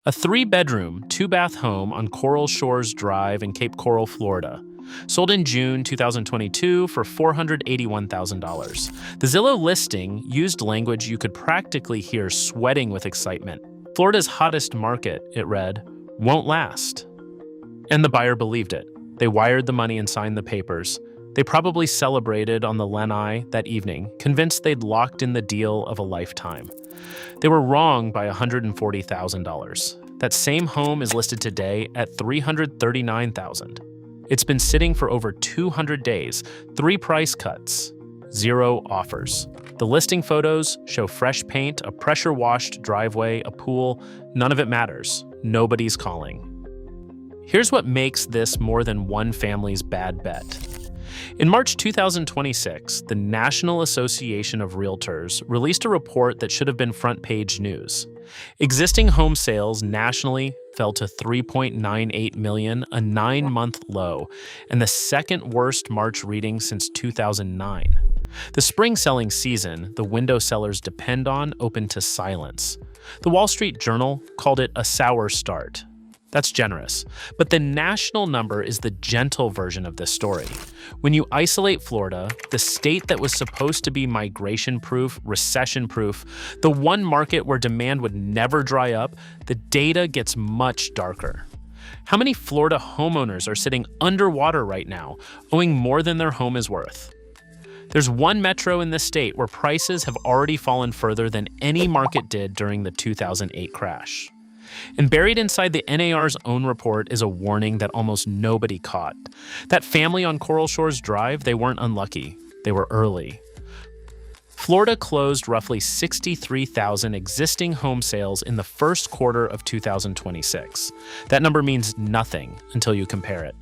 A 3-bedroom, 2-bath home on Coral Shores Drive in Cape Coral, Florida. Sold in June 2022 for $481,000. The Zillow listing used language you could practically hear sweating with excitement. Florida's hottest market, it read, won't last. And the buyer believed it. They wired the money and signed the papers. They probably celebrated on the lanai that evening, convinced they'd locked in the deal of a lifetime. They were wrong by $140,000. That same home is listed today at $339,000. It's been sitting for over 200 days, 3 price cuts, 0 offers. The listing photos show fresh paint, a pressure-washed driveway, a pool. None of it matters. Nobody's calling. Here's what makes this more than one family's bad bet. In March 2026, the National Association of Realtors released a report that should have been front-page news. Existing home sales nationally fell to 3.98 million, a 9-month low, and the second worst March reading since 2009. The spring selling season the window sellers depend on opened to silence. The Wall Street Journal called it a sour start. That's generous, but the national number is the gentle version of this story. When you isolate Florida, the state that was supposed to be migration-proof, recession-proof, the one market where demand would never dry up, the data gets much darker. How many Florida homeowners are sitting underwater right now, owing more than their home is worth? There's one metro in this state where prices have already fallen further than any market did during the 2008 crash. And buried inside the NAR's own report is a warning that almost nobody caught. That family on Coral Shores Drive, they weren't unlucky. They were early. Florida closed roughly 63,000 existing home sales in the first quarter of 2026. That number means nothing until you compare it.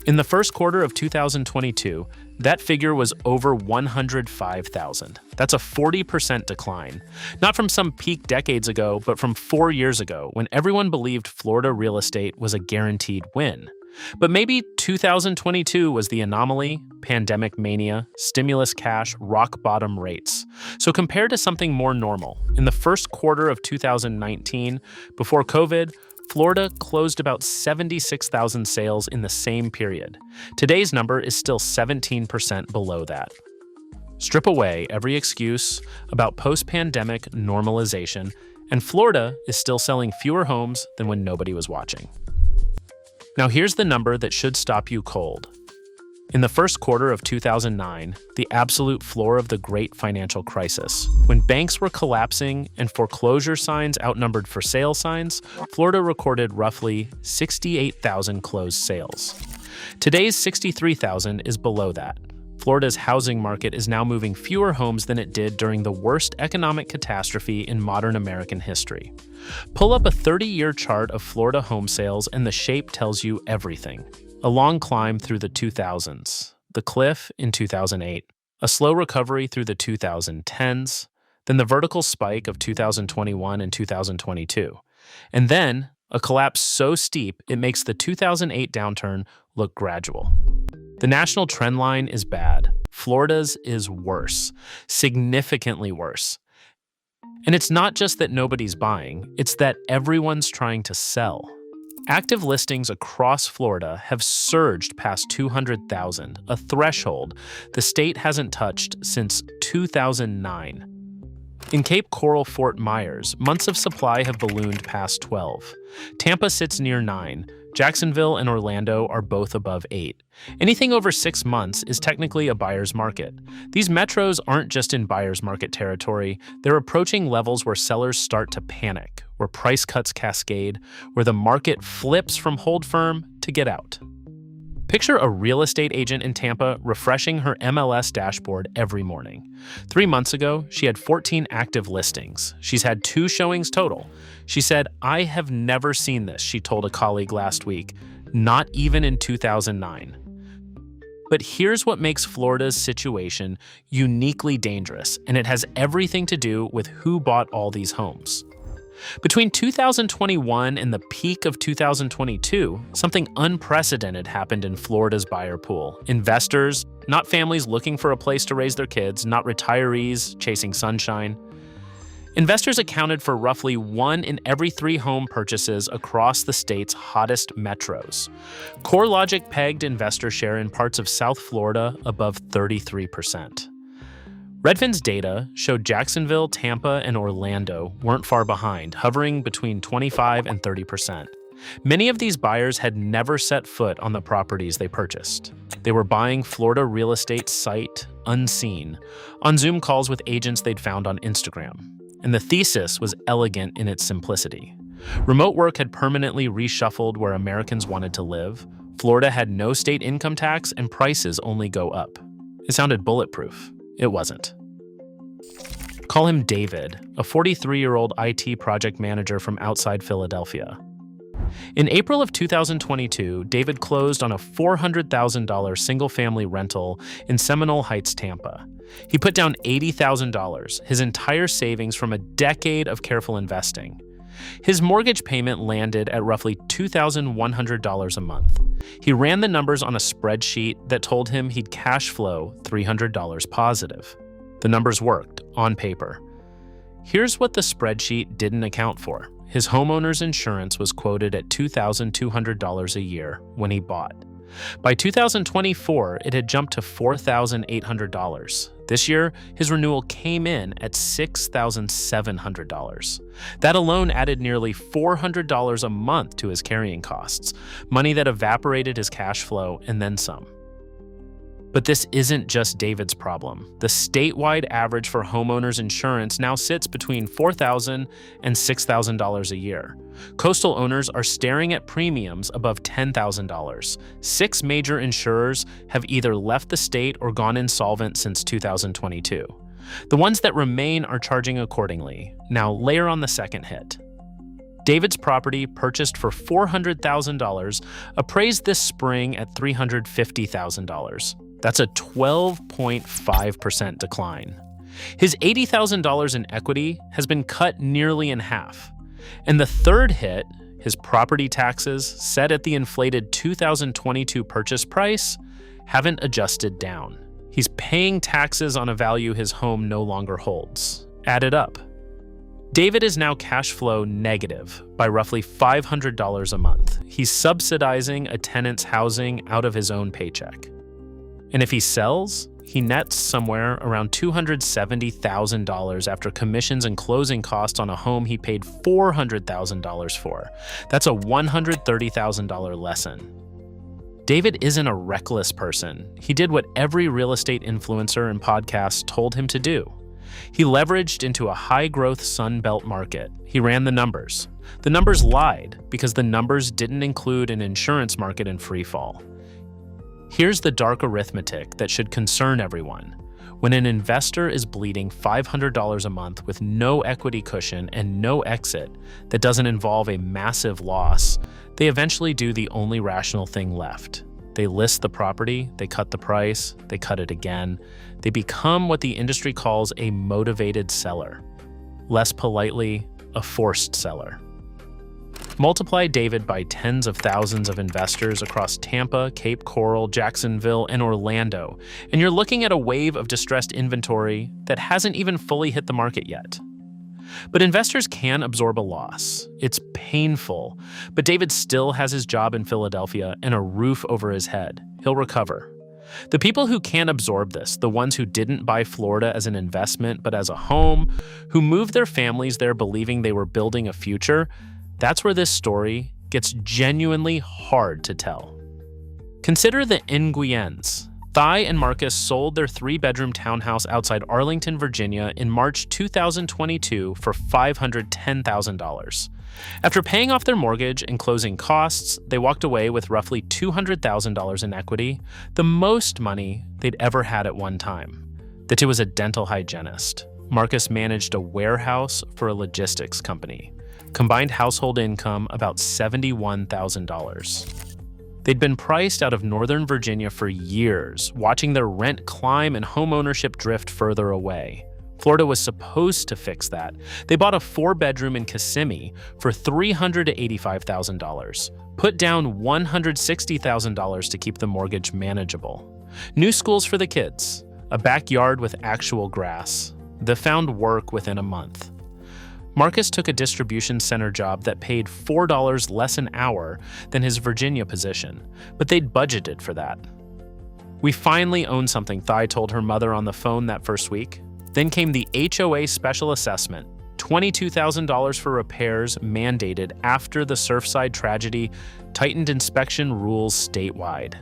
In the first quarter of 2022, that figure was over 105,000. That's a 40% decline. Not from some peak decades ago, but from 4 years ago when everyone believed Florida real estate was a guaranteed win. But maybe 2022 was the anomaly, pandemic mania, stimulus cash, rock bottom rates. So compared to something more normal, in the first quarter of 2019, before COVID, Florida closed about 76,000 sales in the same period. Today's number is still 17% below that. Strip away every excuse about post-pandemic normalization, and Florida is still selling fewer homes than when nobody was watching. Now here's the number that should stop you cold. In the first quarter of 2009, the absolute floor of the great financial crisis, when banks were collapsing and foreclosure signs outnumbered for sale signs, Florida recorded roughly 68,000 closed sales. Today's 63,000 is below that. Florida's housing market is now moving fewer homes than it did during the worst economic catastrophe in modern American history. Pull up a 30-year chart of Florida home sales and the shape tells you everything. A long climb through the 2000s, the cliff in 2008, a slow recovery through the 2010s, then the vertical spike of 2021 and 2022, and then a collapse so steep it makes the 2008 downturn look gradual. The national trend line is bad. Florida's is worse, significantly worse. And it's not just that nobody's buying, it's that everyone's trying to sell. Active listings across Florida have surged past 200,000, a threshold the state hasn't touched since 2009. In Cape Coral, Fort Myers, months of supply have ballooned past 12. Tampa sits near 9. Jacksonville and Orlando are both above 8. Anything over 6 months is technically a buyer's market. These metros aren't just in buyer's market territory, they're approaching levels where sellers start to panic, where price cuts cascade, where the market flips from hold firm to get out. Picture a real estate agent in Tampa refreshing her MLS dashboard every morning. 3 months ago, she had 14 active listings. She's had 2 showings total. She said, "I have never seen this," she told a colleague last week, not even in 2009. But here's what makes Florida's situation uniquely dangerous, and it has everything to do with who bought all these homes. Between 2021 and the peak of 2022, something unprecedented happened in Florida's buyer pool. Investors, not families looking for a place to raise their kids, not retirees chasing sunshine. Investors accounted for roughly 1 in every 3 home purchases across the state's hottest metros. CoreLogic pegged investor share in parts of South Florida above 33%. Redfin's data showed Jacksonville, Tampa, and Orlando weren't far behind, hovering between 25 and 30%. Many of these buyers had never set foot on the properties they purchased. They were buying Florida real estate sight unseen, on Zoom calls with agents they'd found on Instagram. And the thesis was elegant in its simplicity. Remote work had permanently reshuffled where Americans wanted to live. Florida had no state income tax, and prices only go up. It sounded bulletproof. It wasn't. Call him David, a 43-year-old IT project manager from outside Philadelphia. In April of 2022, David closed on a $400,000 single-family rental in Seminole Heights, Tampa. He put down $80,000, his entire savings from a decade of careful investing. His mortgage payment landed at roughly $2,100 a month. He ran the numbers on a spreadsheet that told him he'd cash flow $300 positive. The numbers worked, on paper. Here's what the spreadsheet didn't account for. His homeowner's insurance was quoted at $2,200 a year when he bought. By 2024, it had jumped to $4,800. This year, his renewal came in at $6,700. That alone added nearly $400 a month to his carrying costs, money that evaporated his cash flow and then some. But this isn't just David's problem. The statewide average for homeowners insurance now sits between $4,000 and $6,000 a year. Coastal owners are staring at premiums above $10,000. 6 major insurers have either left the state or gone insolvent since 2022. The ones that remain are charging accordingly. Now layer on the second hit. David's property, purchased for $400,000, appraised this spring at $350,000. That's a 12.5% decline. His $80,000 in equity has been cut nearly in half. And the third hit, his property taxes, set at the inflated 2022 purchase price, haven't adjusted down. He's paying taxes on a value his home no longer holds. Add it up. David is now cash flow negative by roughly $500 a month. He's subsidizing a tenant's housing out of his own paycheck. And if he sells, he nets somewhere around $270,000 after commissions and closing costs on a home he paid $400,000 for. That's a $130,000 lesson. David isn't a reckless person. He did what every real estate influencer and podcast told him to do. He leveraged into a high-growth Sun Belt market. He ran the numbers. The numbers lied because the numbers didn't include an insurance market in free fall. Here's the dark arithmetic that should concern everyone. When an investor is bleeding $500 a month with no equity cushion and no exit that doesn't involve a massive loss, they eventually do the only rational thing left. They list the property, they cut the price, they cut it again. They become what the industry calls a motivated seller. Less politely, a forced seller. Multiply David by tens of thousands of investors across Tampa, Cape Coral, Jacksonville, and Orlando, and you're looking at a wave of distressed inventory that hasn't even fully hit the market yet. But investors can absorb a loss. It's painful, but David still has his job in Philadelphia and a roof over his head. He'll recover. The people who can't absorb this, the ones who didn't buy Florida as an investment but as a home, who moved their families there believing they were building a future, that's where this story gets genuinely hard to tell. Consider the Nguyen's. Thai and Marcus sold their 3-bedroom townhouse outside Arlington, Virginia in March 2022 for $510,000. After paying off their mortgage and closing costs, they walked away with roughly $200,000 in equity, the most money they'd ever had at one time. The two was a dental hygienist. Marcus managed a warehouse for a logistics company. Combined household income about $71,000. They'd been priced out of Northern Virginia for years, watching their rent climb and homeownership drift further away. Florida was supposed to fix that. They bought a 4-bedroom in Kissimmee for $385,000, put down $160,000 to keep the mortgage manageable. New schools for the kids, a backyard with actual grass. They found work within a month. Marcus took a distribution center job that paid $4 less an hour than his Virginia position, but they'd budgeted for that. "We finally own something," Thai told her mother on the phone that first week. Then came the HOA special assessment, $22,000 for repairs mandated after the Surfside tragedy tightened inspection rules statewide.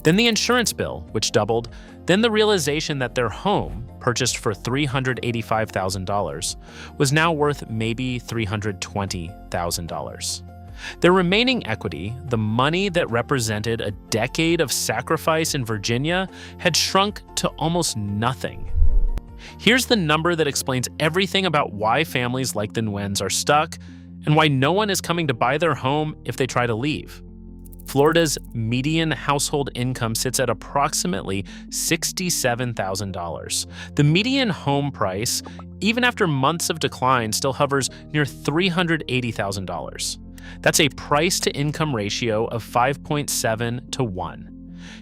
Then the insurance bill, which doubled. Then the realization that their home, purchased for $385,000, was now worth maybe $320,000. Their remaining equity, the money that represented a decade of sacrifice in Virginia, had shrunk to almost nothing. Here's the number that explains everything about why families like the Nguyen's are stuck and why no one is coming to buy their home if they try to leave. Florida's median household income sits at approximately $67,000. The median home price, even after months of decline, still hovers near $380,000. That's a price-to-income ratio of 5.7 to 1.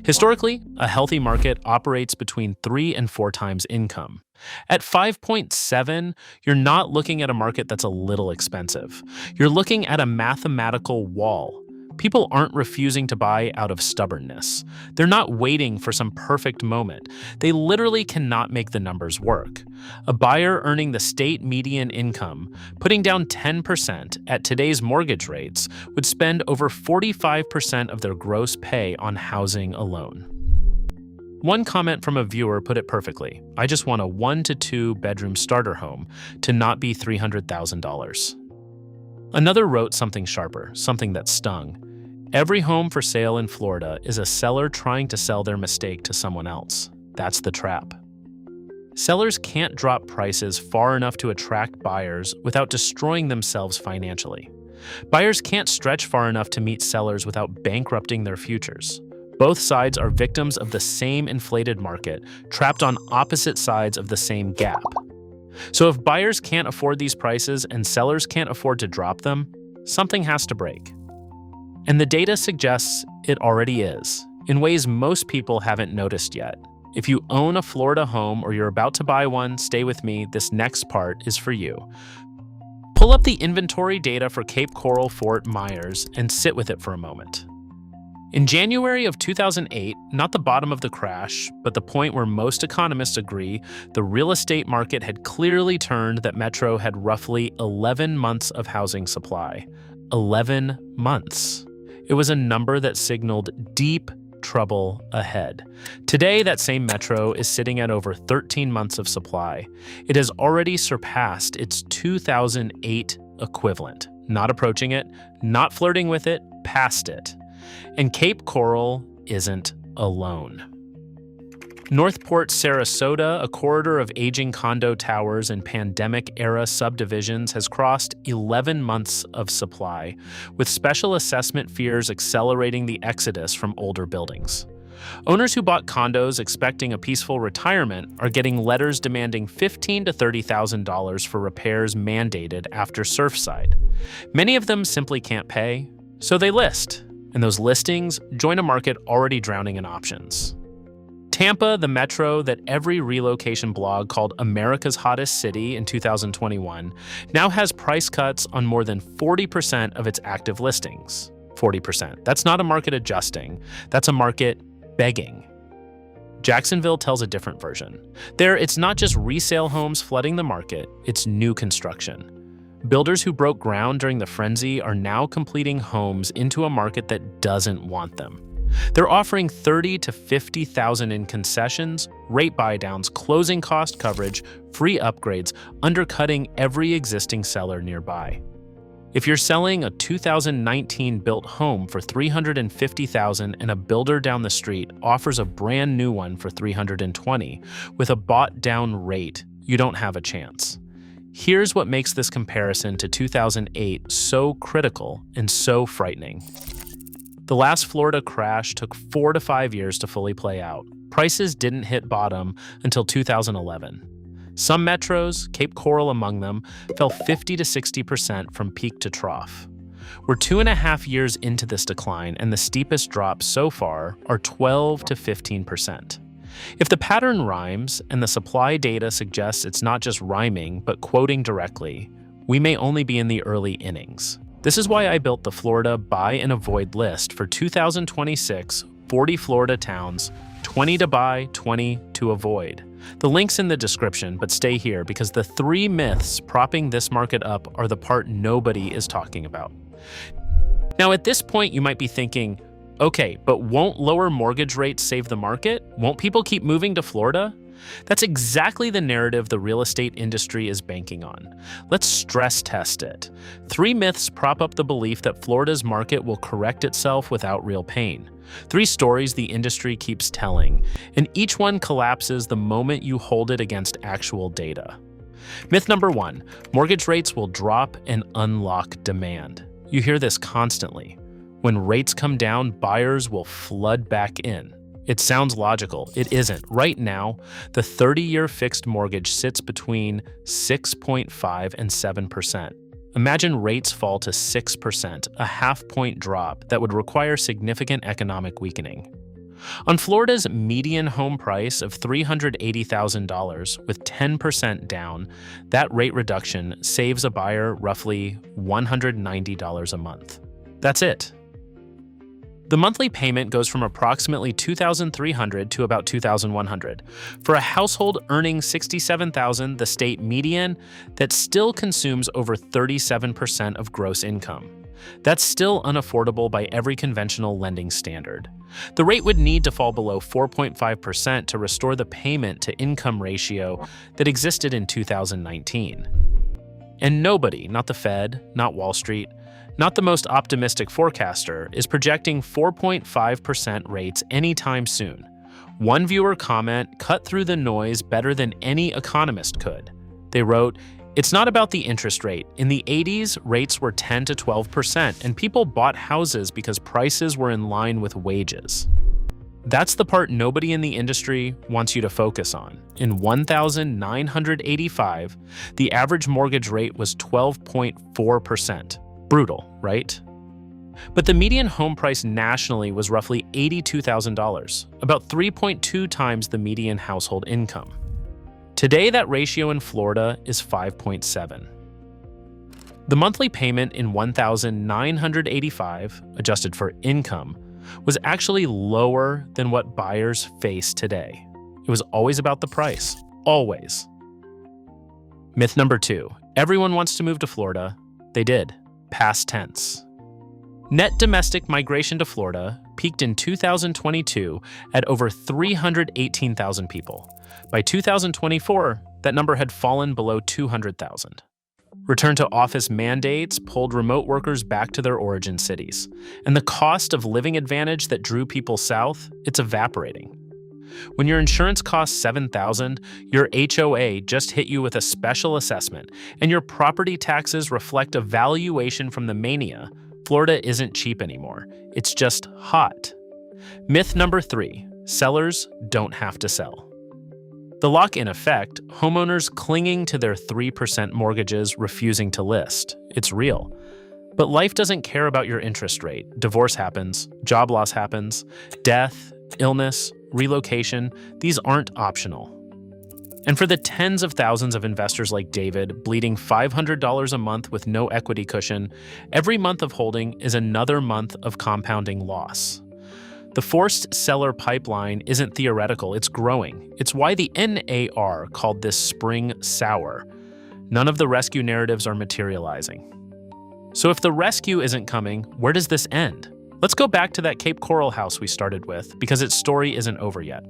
Historically, a healthy market operates between 3 and 4 times income. At 5.7, you're not looking at a market that's a little expensive. You're looking at a mathematical wall. People aren't refusing to buy out of stubbornness. They're not waiting for some perfect moment. They literally cannot make the numbers work. A buyer earning the state median income, putting down 10% at today's mortgage rates, would spend over 45% of their gross pay on housing alone. One comment from a viewer put it perfectly: "I just want a 1 to 2 bedroom starter home to not be $300,000. Another wrote something sharper, something that stung. "Every home for sale in Florida is a seller trying to sell their mistake to someone else. That's the trap." Sellers can't drop prices far enough to attract buyers without destroying themselves financially. Buyers can't stretch far enough to meet sellers without bankrupting their futures. Both sides are victims of the same inflated market, trapped on opposite sides of the same gap. So if buyers can't afford these prices and sellers can't afford to drop them, something has to break. And the data suggests it already is, in ways most people haven't noticed yet. If you own a Florida home or you're about to buy one, stay with me, this next part is for you. Pull up the inventory data for capecoral Fort Myers and sit with it for a moment. In January of 2008, not the bottom of the crash, but the point where most economists agree the real estate market had clearly turned, that Metro had roughly 11 months of housing supply. 11 months. It was a number that signaled deep trouble ahead. Today, that same Metro is sitting at over 13 months of supply. It has already surpassed its 2008 equivalent. Not approaching it, not flirting with it, past it. And Cape Coral isn't alone. Northportsarasota, a corridor of aging condo towers and pandemic-era subdivisions, has crossed 11 months of supply, with special assessment fears accelerating the exodus from older buildings. Owners who bought condos expecting a peaceful retirement are getting letters demanding $15,000 to $30,000 for repairs mandated after Surfside. Many of them simply can't pay, so they list, and those listings join a market already drowning in options. Tampa, the metro that every relocation blog called America's hottest city in 2021, now has price cuts on more than 40% of its active listings. 40%. That's not a market adjusting, that's a market begging. Jacksonville tells a different version. There, it's not just resale homes flooding the market, it's new construction. Builders who broke ground during the frenzy are now completing homes into a market that doesn't want them. They're offering $30,000 to $50,000 in concessions, rate buydowns, closing cost coverage, free upgrades, undercutting every existing seller nearby. If you're selling a 2019 built home for $350,000 and a builder down the street offers a brand new one for $320,000 with a bought down rate, you don't have a chance. Here's what makes this comparison to 2008 so critical and so frightening. The last Florida crash took 4 to 5 years to fully play out. Prices didn't hit bottom until 2011. Some metros, Cape Coral among them, fell 50 to 60% from peak to trough. We're 2.5 years into this decline, and the steepest drops so far are 12 to 15%. If the pattern rhymes, and the supply data suggests it's not just rhyming but quoting directly, we may only be in the early innings. This is why I built the Florida Buy and Avoid list for 2026, 40 Florida towns, 20 to buy, 20 to avoid. The link's in the description, but stay here because the 3 myths propping this market up are the part nobody is talking about. Now, at this point, you might be thinking, okay, but won't lower mortgage rates save the market? Won't people keep moving to Florida? That's exactly the narrative the real estate industry is banking on. Let's stress test it. 3 myths prop up the belief that Florida's market will correct itself without real pain. 3 stories the industry keeps telling, and each one collapses the moment you hold it against actual data. Myth number 1, mortgage rates will drop and unlock demand. You hear this constantly. When rates come down, buyers will flood back in. It sounds logical. It isn't. Right now, the 30-year fixed mortgage sits between 6.5 and 7%. Imagine rates fall to 6%, a half-point drop that would require significant economic weakening. On Florida's median home price of $380,000 with 10% down, that rate reduction saves a buyer roughly $190 a month. That's it. The monthly payment goes from approximately $2,300 to about $2,100. For a household earning $67,000, the state median, that still consumes over 37% of gross income. That's still unaffordable by every conventional lending standard. The rate would need to fall below 4.5% to restore the payment to income ratio that existed in 2019. And nobody, not the Fed, not Wall Street, not the most optimistic forecaster, is projecting 4.5% rates anytime soon. One viewer comment cut through the noise better than any economist could. They wrote, "It's not about the interest rate. In the 80s, rates were 10 to 12%, and people bought houses because prices were in line with wages." That's the part nobody in the industry wants you to focus on. In 1985, the average mortgage rate was 12.4%. Brutal, right? But the median home price nationally was roughly $82,000, about 3.2 times the median household income. Today, that ratio in Florida is 5.7. The monthly payment in $1,985, adjusted for income, was actually lower than what buyers face today. It was always about the price, always. Myth number 2, everyone wants to move to Florida. They did. Past tense. Net domestic migration to Florida peaked in 2022 at over 318,000 people. By 2024, that number had fallen below 200,000. Return to office mandates pulled remote workers back to their origin cities, and the cost of living advantage that drew people south, it's evaporating. When your insurance costs $7,000, your HOA just hit you with a special assessment, and your property taxes reflect a valuation from the mania. Florida isn't cheap anymore. It's just hot. Myth number 3, sellers don't have to sell. The lock-in effect, homeowners clinging to their 3% mortgages, refusing to list. It's real. But life doesn't care about your interest rate. Divorce happens, job loss happens, death, illness, relocation, these aren't optional. And for the tens of thousands of investors like David, bleeding $500 a month with no equity cushion, every month of holding is another month of compounding loss. The forced seller pipeline isn't theoretical, it's growing. It's why the NAR called this spring sour. None of the rescue narratives are materializing. So if the rescue isn't coming, where does this end? Let's go back to that capecoral house we started with, because its story isn't over yet.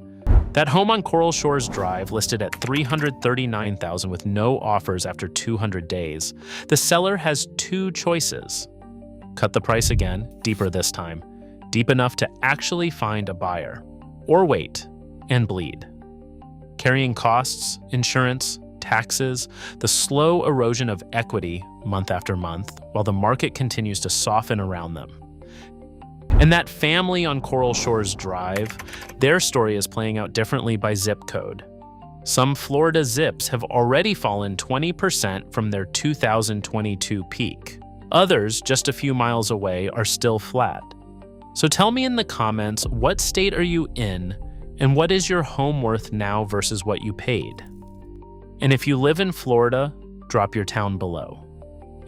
That home on Coral Shores Drive listed at $339,000 with no offers after 200 days. The seller has 2 choices. Cut the price again, deeper this time, deep enough to actually find a buyer, or wait and bleed. Carrying costs, insurance, taxes, the slow erosion of equity month after month while the market continues to soften around them. And that family on Coral Shores Drive, their story is playing out differently by zip code. Some Florida zips have already fallen 20% from their 2022 peak. Others, just a few miles away, are still flat. So tell me in the comments, what state are you in, and what is your home worth now versus what you paid? And if you live in Florida, drop your town below.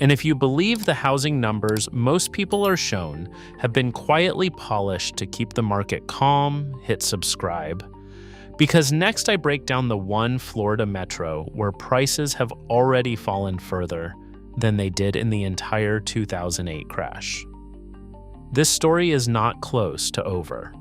And if you believe the housing numbers most people are shown have been quietly polished to keep the market calm, hit subscribe. Because next I break down the one Florida metro where prices have already fallen further than they did in the entire 2008 crash. This story is not close to over.